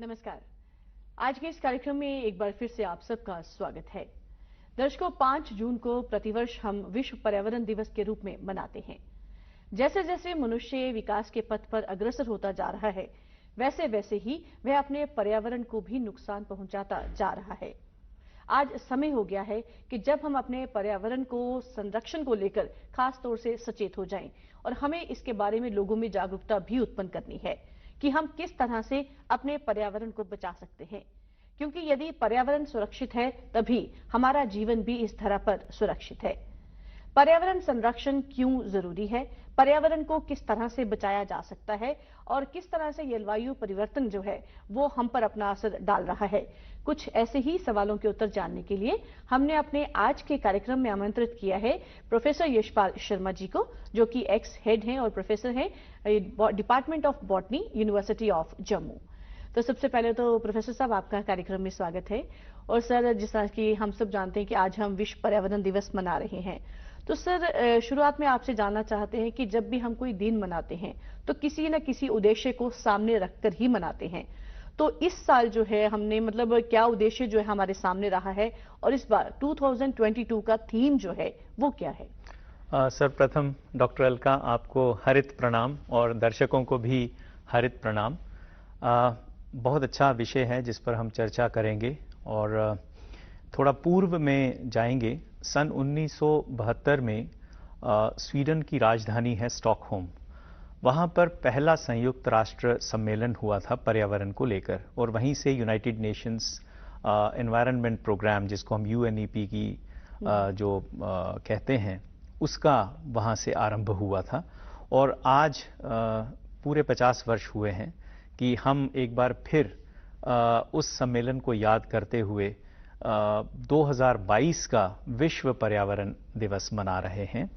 नमस्कार। आज के इस कार्यक्रम में एक बार फिर से आप सबका स्वागत है। दर्शकों, 5 जून को प्रतिवर्ष हम विश्व पर्यावरण दिवस के रूप में मनाते हैं। जैसे जैसे मनुष्य विकास के पथ पर अग्रसर होता जा रहा है, वैसे वैसे ही वह अपने पर्यावरण को भी नुकसान पहुंचाता जा रहा है। आज समय हो गया है कि जब हम अपने पर्यावरण को संरक्षण को लेकर खास तौर से सचेत हो जाएं और हमें इसके बारे में लोगों में जागरूकता भी उत्पन्न करनी है कि हम किस तरह से अपने पर्यावरण को बचा सकते हैं, क्योंकि यदि पर्यावरण सुरक्षित है तभी हमारा जीवन भी इस धरा पर सुरक्षित है। पर्यावरण संरक्षण क्यों जरूरी है, पर्यावरण को किस तरह से बचाया जा सकता है और किस तरह से जलवायु परिवर्तन जो है वो हम पर अपना असर डाल रहा है, कुछ ऐसे ही सवालों के उत्तर जानने के लिए हमने अपने आज के कार्यक्रम में आमंत्रित किया है प्रोफेसर यशपाल शर्मा जी को, जो कि एक्स हेड हैं और प्रोफेसर हैं department of botany, university of Jammu. तो सबसे पहले तो प्रोफेसर साहब, आपका कार्यक्रम में स्वागत है। और सर, जिस तरह की हम सब जानते हैं कि आज हम विश्व पर्यावरण दिवस मना रहे हैं, तो सर शुरुआत में आपसे जानना चाहते हैं कि जब भी हम कोई दिन मनाते हैं तो किसी न किसी उद्देश्य को सामने रखकर ही मनाते हैं। तो इस साल जो है हमने मतलब क्या उद्देश्य जो है हमारे सामने रहा है और इस बार 2022 का थीम जो है वो क्या है? सर, प्रथम डॉक्टर अलका, आपको हरित प्रणाम और दर्शकों को भी हरित प्रणाम। बहुत अच्छा विषय है जिस पर हम चर्चा करेंगे और थोड़ा पूर्व में जाएंगे। सन 1972 में स्वीडन की राजधानी है स्टॉकहोम। वहाँ पर पहला संयुक्त राष्ट्र सम्मेलन हुआ था पर्यावरण को लेकर, और वहीं से यूनाइटेड नेशंस एनवायरनमेंट प्रोग्राम, जिसको हम यूएनईपी की जो कहते हैं, उसका वहाँ से आरंभ हुआ था। और आज पूरे 50 वर्ष हुए हैं कि हम एक बार फिर उस सम्मेलन को याद करते हुए 2022 का विश्व पर्यावरण दिवस मना रहे हैं।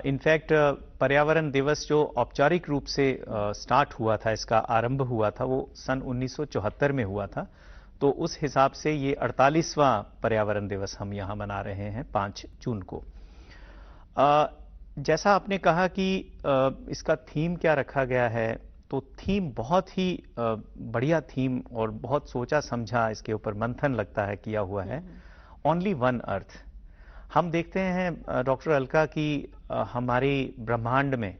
इनफैक्ट पर्यावरण दिवस जो औपचारिक रूप से स्टार्ट हुआ था, इसका आरंभ हुआ था, वो सन 1974 में हुआ था। तो उस हिसाब से ये 48वां पर्यावरण दिवस हम यहाँ मना रहे हैं 5 जून को। जैसा आपने कहा कि इसका थीम क्या रखा गया है, तो थीम बहुत ही बढ़िया थीम और बहुत सोचा समझा इसके ऊपर मंथन लगता है किया हुआ है। Only one earth. हम देखते हैं डॉक्टर अलका की हमारे ब्रह्मांड में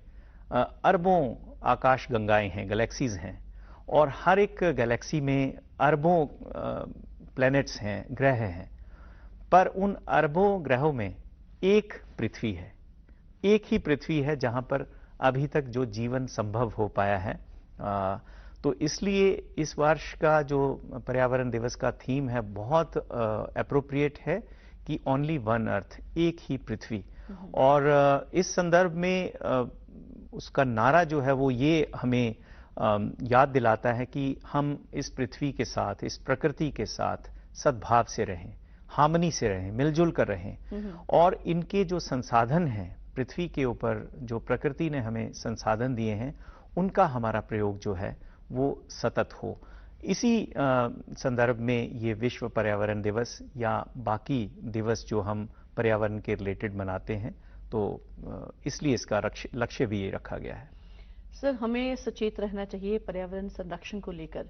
अरबों आकाश गंगाएं हैं, गैलेक्सीज हैं, और हर एक गैलेक्सी में अरबों प्लैनेट्स हैं, ग्रह हैं। पर उन अरबों ग्रहों में एक पृथ्वी है, एक ही पृथ्वी है जहां पर अभी तक जो जीवन संभव हो पाया है। तो इसलिए इस वर्ष का जो पर्यावरण दिवस का थीम है बहुत एप्रोप्रिएट है कि ओनली वन अर्थ, एक ही पृथ्वी। और इस संदर्भ में उसका नारा जो है वो ये हमें याद दिलाता है कि हम इस पृथ्वी के साथ, इस प्रकृति के साथ सद्भाव से रहें, हार्मनी से रहें, मिलजुल कर रहें। और इनके जो संसाधन हैं पृथ्वी के ऊपर, जो प्रकृति ने हमें संसाधन दिए हैं, उनका हमारा प्रयोग जो है वो सतत हो। इसी संदर्भ में ये विश्व पर्यावरण दिवस या बाकी दिवस जो हम पर्यावरण के रिलेटेड मनाते हैं, तो इसलिए इसका लक्ष्य भी ये रखा गया है। सर, हमें सचेत रहना चाहिए पर्यावरण संरक्षण को लेकर,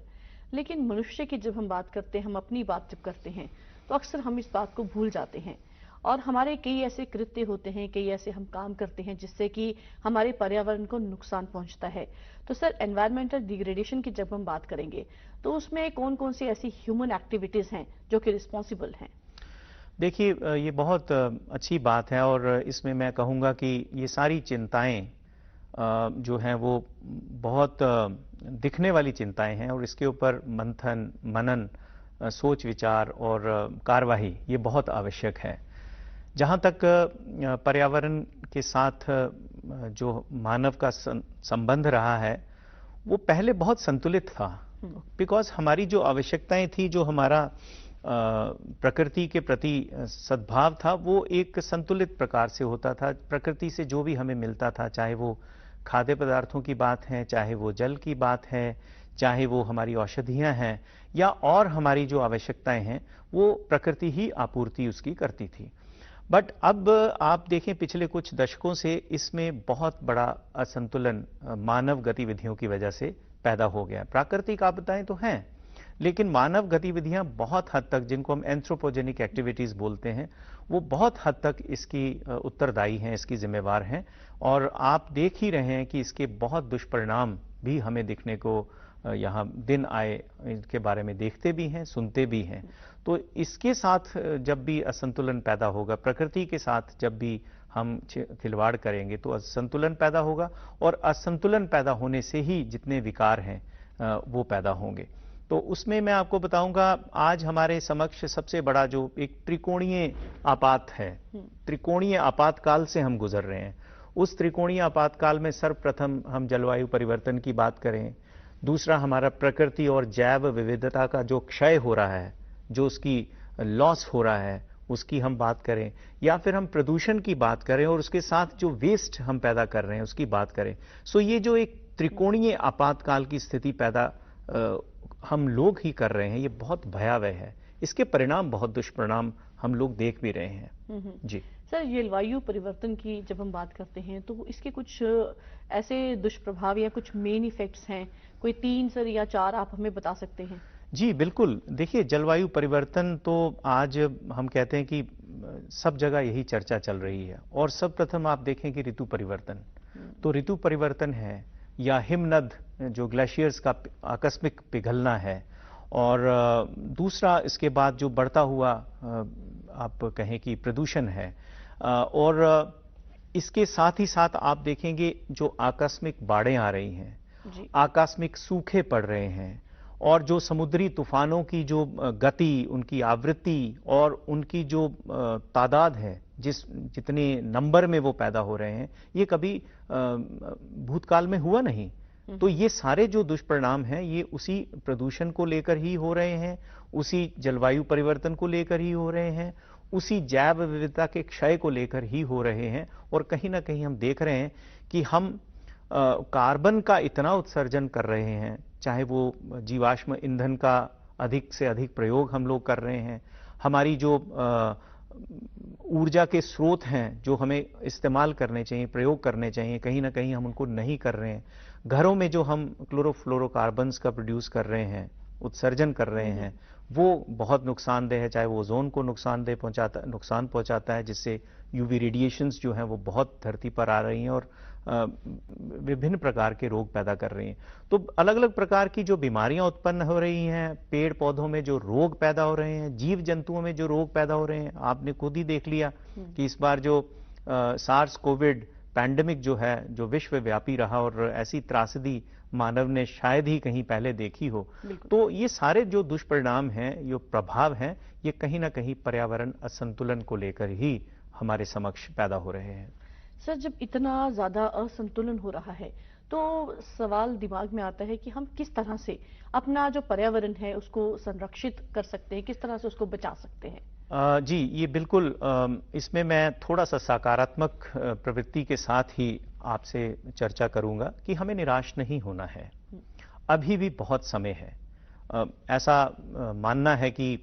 लेकिन मनुष्य की जब हम बात करते हैं, हम अपनी बात जब करते हैं, तो अक्सर हम इस बात को भूल जाते हैं और हमारे कई ऐसे कृत्य होते हैं, कई ऐसे हम काम करते हैं जिससे कि हमारे पर्यावरण को नुकसान पहुंचता है। तो सर, एनवायरमेंटल डिग्रेडेशन की जब हम बात करेंगे तो उसमें कौन कौन सी ऐसी ह्यूमन एक्टिविटीज हैं जो कि रिस्पॉन्सिबल हैं? देखिए, ये बहुत अच्छी बात है और इसमें मैं कहूँगा कि ये सारी चिंताएं जो हैं वो बहुत दिखने वाली चिंताएं हैं, और इसके ऊपर मंथन, मनन, सोच विचार और कार्यवाही ये बहुत आवश्यक है। जहाँ तक पर्यावरण के साथ जो मानव का संबंध रहा है वो पहले बहुत संतुलित था, बिकॉज हमारी जो आवश्यकताएं थी, जो हमारा प्रकृति के प्रति सद्भाव था, वो एक संतुलित प्रकार से होता था। प्रकृति से जो भी हमें मिलता था, चाहे वो खाद्य पदार्थों की बात है, चाहे वो जल की बात है, चाहे वो हमारी औषधियां हैं या और हमारी जो आवश्यकताएं हैं, वो प्रकृति ही आपूर्ति उसकी करती थी। बट अब आप देखें, पिछले कुछ दशकों से इसमें बहुत बड़ा असंतुलन मानव गतिविधियों की वजह से पैदा हो गया। प्राकृतिक आपदाएं तो हैं, लेकिन मानव गतिविधियां बहुत हद तक, जिनको हम एंथ्रोपोजेनिक एक्टिविटीज बोलते हैं, वो बहुत हद तक इसकी उत्तरदायी हैं, इसकी जिम्मेवार हैं। और आप देख ही रहे हैं कि इसके बहुत दुष्परिणाम भी हमें दिखने को यहाँ दिन आए इनके बारे में देखते भी हैं, सुनते भी हैं। तो इसके साथ जब भी असंतुलन पैदा होगा, प्रकृति के साथ जब भी हम खिलवाड़ करेंगे, तो असंतुलन पैदा होगा, और असंतुलन पैदा होने से ही जितने विकार हैं वो पैदा होंगे। तो उसमें मैं आपको बताऊंगा, आज हमारे समक्ष सबसे बड़ा जो एक त्रिकोणीय आपात है, त्रिकोणीय आपातकाल से हम गुजर रहे हैं। उस त्रिकोणीय आपातकाल में सर्वप्रथम हम जलवायु परिवर्तन की बात करें, दूसरा हमारा प्रकृति और जैव विविधता का जो क्षय हो रहा है, जो उसकी लॉस हो रहा है, उसकी हम बात करें, या फिर हम प्रदूषण की बात करें और उसके साथ जो वेस्ट हम पैदा कर रहे हैं उसकी बात करें। सो ये जो एक त्रिकोणीय आपातकाल की स्थिति पैदा हम लोग ही कर रहे हैं, ये बहुत भयावह है। इसके परिणाम, बहुत दुष्परिणाम हम लोग देख भी रहे हैं। जी सर, जलवायु परिवर्तन की जब हम बात करते हैं तो इसके कुछ ऐसे दुष्प्रभाव या कुछ मेन इफेक्ट्स हैं, कोई 3 सर या 4 आप हमें बता सकते हैं? जी बिल्कुल। देखिए, जलवायु परिवर्तन तो आज हम कहते हैं कि सब जगह यही चर्चा चल रही है। और सब प्रथम आप देखें कि ऋतु परिवर्तन, तो ऋतु परिवर्तन है, या हिमनद जो ग्लेशियर्स का आकस्मिक पिघलना है, और दूसरा इसके बाद जो बढ़ता हुआ आप कहें कि प्रदूषण है, और इसके साथ ही साथ आप देखेंगे जो आकस्मिक बाढ़ें आ रही हैं, आकस्मिक सूखे पड़ रहे हैं, और जो समुद्री तूफानों की जो गति, उनकी आवृत्ति और उनकी जो तादाद है, जितने नंबर में वो पैदा हो रहे हैं, ये कभी भूतकाल में हुआ नहीं। तो ये सारे जो दुष्परिणाम हैं, ये उसी प्रदूषण को लेकर ही हो रहे हैं, उसी जलवायु परिवर्तन को लेकर ही हो रहे हैं, उसी जैव विविधता के क्षय को लेकर ही हो रहे हैं। और कहीं ना कहीं हम देख रहे हैं कि हम कार्बन का इतना उत्सर्जन कर रहे हैं, चाहे वो जीवाश्म ईंधन का अधिक से अधिक प्रयोग हम लोग कर रहे हैं, हमारी जो ऊर्जा के स्रोत हैं जो हमें इस्तेमाल करने चाहिए, प्रयोग करने चाहिए, कहीं ना कहीं हम उनको नहीं कर रहे हैं। घरों में जो हम क्लोरोफ्लोरोकार्बन्स का प्रोड्यूस कर रहे हैं, उत्सर्जन कर रहे हैं, वो बहुत नुकसानदेह है। चाहे वो ओजोन को नुकसान पहुंचाता है, जिससे यूवी रेडिएशंस जो हैं वो बहुत धरती पर आ रही हैं और विभिन्न प्रकार के रोग पैदा कर रही हैं। तो अलग अलग प्रकार की जो बीमारियां उत्पन्न हो रही हैं, पेड़ पौधों में जो रोग पैदा हो रहे हैं, जीव जंतुओं में जो रोग पैदा हो रहे हैं, आपने खुद ही देख लिया कि इस बार जो सार्स कोविड पैंडेमिक जो है, जो विश्वव्यापी रहा, और ऐसी त्रासदी मानव ने शायद ही कहीं पहले देखी हो। तो ये सारे जो दुष्परिणाम हैं, जो प्रभाव हैं, ये कहीं ना कहीं पर्यावरण असंतुलन को लेकर ही हमारे समक्ष पैदा हो रहे हैं। सर, जब इतना ज्यादा असंतुलन हो रहा है तो सवाल दिमाग में आता है कि हम किस तरह से अपना जो पर्यावरण है उसको संरक्षित कर सकते हैं, किस तरह से उसको बचा सकते हैं? जी, ये बिल्कुल, इसमें मैं थोड़ा सा सकारात्मक प्रवृत्ति के साथ ही आपसे चर्चा करूंगा कि हमें निराश नहीं होना है। अभी भी बहुत समय है। ऐसा मानना है कि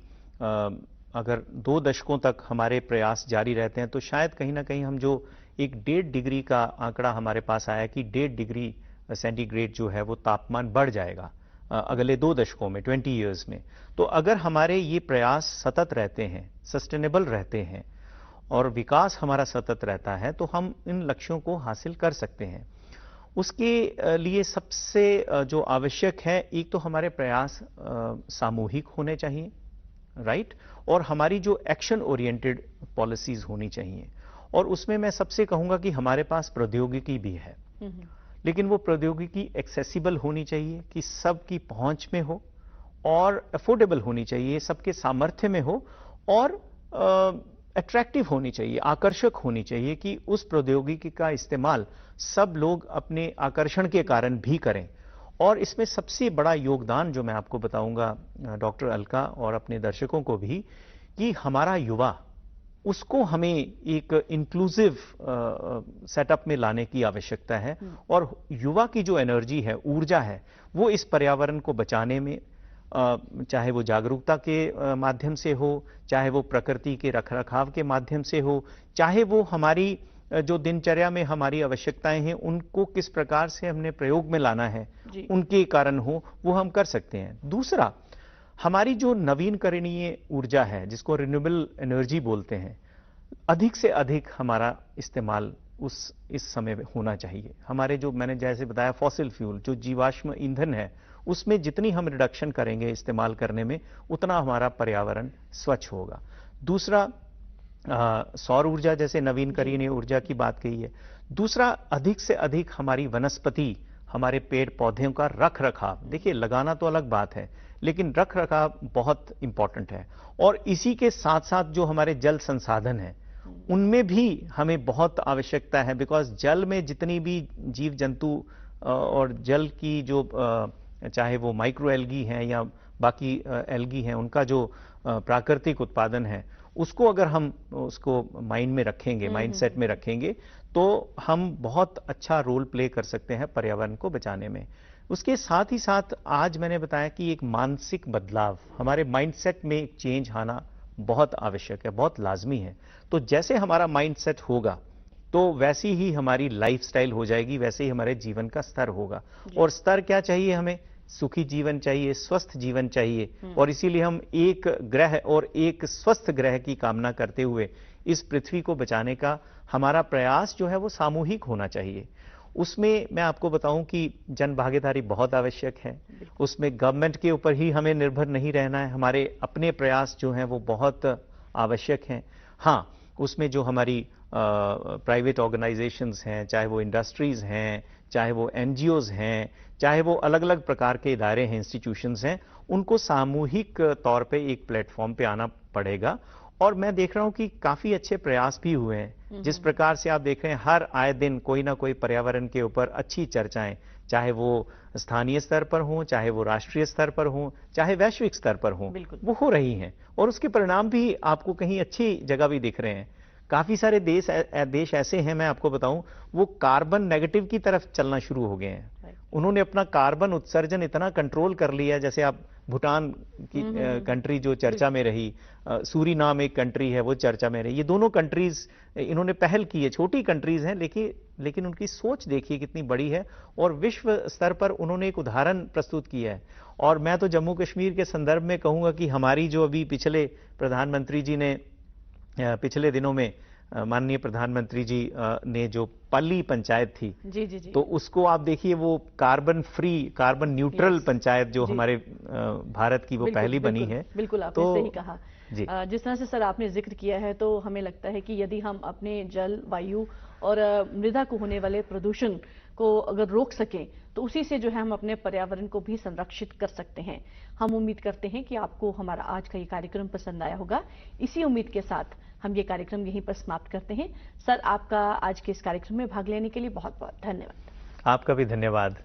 अगर 2 दशकों तक हमारे प्रयास जारी रहते हैं तो शायद कहीं ना कहीं हम जो एक 1.5 डिग्री का आंकड़ा हमारे पास आया कि 1.5 डिग्री सेंटीग्रेड जो है वो तापमान बढ़ जाएगा अगले 2 दशकों में, 20 ईयर्स में। तो अगर हमारे ये प्रयास सतत रहते हैं, सस्टेनेबल रहते हैं, और विकास हमारा सतत रहता है, तो हम इन लक्ष्यों को हासिल कर सकते हैं। उसके लिए सबसे जो आवश्यक है, एक तो हमारे प्रयास सामूहिक होने चाहिए, राइट, और हमारी जो एक्शन ओरिएंटेड पॉलिसीज होनी चाहिए। और उसमें मैं सबसे कहूंगा कि हमारे पास प्रौद्योगिकी भी है, लेकिन वो प्रौद्योगिकी एक्सेसिबल होनी चाहिए, कि सबकी पहुंच में हो, और अफोर्डेबल होनी चाहिए, सबके सामर्थ्य में हो, और अट्रैक्टिव होनी चाहिए, आकर्षक होनी चाहिए, कि उस प्रौद्योगिकी का इस्तेमाल सब लोग अपने आकर्षण के कारण भी करें। और इसमें सबसे बड़ा योगदान जो मैं आपको बताऊंगा डॉक्टर अलका और अपने दर्शकों को भी, कि हमारा युवा, उसको हमें एक इंक्लूसिव सेटअप में लाने की आवश्यकता है। और युवा की जो एनर्जी है, ऊर्जा है, वो इस पर्यावरण को बचाने में, चाहे वो जागरूकता के माध्यम से हो, चाहे वो प्रकृति के रखरखाव के माध्यम से हो, चाहे वो हमारी जो दिनचर्या में हमारी आवश्यकताएं हैं उनको किस प्रकार से हमने प्रयोग में लाना है, उनके कारण हो, वो हम कर सकते हैं। दूसरा, हमारी जो नवीनकरणीय ऊर्जा है, जिसको रिन्यूएबल एनर्जी बोलते हैं, अधिक से अधिक हमारा इस्तेमाल इस समय में होना चाहिए। हमारे जो मैंने जैसे बताया फॉसिल फ्यूल, जो जीवाश्म ईंधन है, उसमें जितनी हम रिडक्शन करेंगे इस्तेमाल करने में, उतना हमारा पर्यावरण स्वच्छ होगा। दूसरा, सौर ऊर्जा जैसे नवीनकरणीय ऊर्जा की बात कही है। दूसरा, अधिक से अधिक हमारी वनस्पति, हमारे पेड़ पौधों का रख रखाव, देखिए लगाना तो अलग बात है, लेकिन रख रखाव बहुत इंपॉर्टेंट है। और इसी के साथ साथ जो हमारे जल संसाधन है, उनमें भी हमें बहुत आवश्यकता है, बिकॉज जल में जितनी भी जीव जंतु और जल की जो चाहे वो माइक्रो एल्गी हैं या बाकी एल्गी हैं, उनका जो प्राकृतिक उत्पादन है, उसको अगर हम उसको माइंड में रखेंगे, माइंडसेट में रखेंगे, तो हम बहुत अच्छा रोल प्ले कर सकते हैं पर्यावरण को बचाने में। उसके साथ ही साथ आज मैंने बताया कि एक मानसिक बदलाव, हमारे माइंडसेट में एक चेंज आना बहुत आवश्यक है, बहुत लाजमी है। तो जैसे हमारा माइंडसेट होगा, तो वैसी ही हमारी लाइफस्टाइल हो जाएगी, वैसे ही हमारे जीवन का स्तर होगा। और स्तर क्या चाहिए हमें? सुखी जीवन चाहिए, स्वस्थ जीवन चाहिए। और इसीलिए हम एक ग्रह और एक स्वस्थ ग्रह की कामना करते हुए इस पृथ्वी को बचाने का हमारा प्रयास जो है वो सामूहिक होना चाहिए। उसमें मैं आपको बताऊं कि जन भागीदारी बहुत आवश्यक है। उसमें गवर्नमेंट के ऊपर ही हमें निर्भर नहीं रहना है, हमारे अपने प्रयास जो हैं वो बहुत आवश्यक हैं। हाँ, उसमें जो हमारी प्राइवेट ऑर्गेनाइजेशंस हैं, चाहे वो इंडस्ट्रीज हैं, चाहे वो एनजीओज हैं, चाहे वो अलग अलग प्रकार के इदारे हैं, इंस्टीट्यूशंस हैं, उनको सामूहिक तौर पे एक प्लेटफॉर्म पे आना पड़ेगा। और मैं देख रहा हूं कि काफी अच्छे प्रयास भी हुए हैं। जिस प्रकार से आप देख रहे हैं, हर आए दिन कोई ना कोई पर्यावरण के ऊपर अच्छी चर्चाएं, चाहे वो स्थानीय स्तर पर हों, चाहे वो राष्ट्रीय स्तर पर हों, चाहे वैश्विक स्तर पर हों, वो हो रही हैं। और उसके परिणाम भी आपको कहीं अच्छी जगह भी दिख रहे हैं। काफी सारे देश ऐसे हैं, मैं आपको बताऊं, वो कार्बन नेगेटिव की तरफ चलना शुरू हो गए हैं। उन्होंने अपना कार्बन उत्सर्जन इतना कंट्रोल कर लिया, जैसे आप भूटान की कंट्री जो चर्चा में रही, सूरीनाम एक कंट्री है वो चर्चा में रही। ये दोनों कंट्रीज इन्होंने पहल की है, छोटी कंट्रीज हैं, लेकिन उनकी सोच देखिए कितनी बड़ी है और विश्व स्तर पर उन्होंने एक उदाहरण प्रस्तुत किया है। और मैं तो जम्मू कश्मीर के संदर्भ में कहूंगा कि हमारी जो अभी पिछले प्रधानमंत्री जी ने पिछले दिनों में माननीय प्रधानमंत्री जी ने जो पल्ली पंचायत थी, जी, तो उसको आप देखिए, वो carbon free, carbon neutral panchayat जो हमारे भारत की वो पहली बनी है। बिल्कुल आपने सही कहा। जिस तरह से सर आपने जिक्र किया है, तो हमें लगता है कि यदि हम अपने जल, वायु और मृदा को होने वाले प्रदूषण को अगर रोक सकें, तो उसी से जो है हम अपने पर्यावरण को भी संरक्षित कर सकते हैं। हम उम्मीद करते हैं कि आपको हमारा आज का ये कार्यक्रम पसंद आया होगा। इसी उम्मीद के साथ हम ये कार्यक्रम यहीं पर समाप्त करते हैं। सर, आपका आज के इस कार्यक्रम में भाग लेने के लिए बहुत बहुत धन्यवाद। आपका भी धन्यवाद।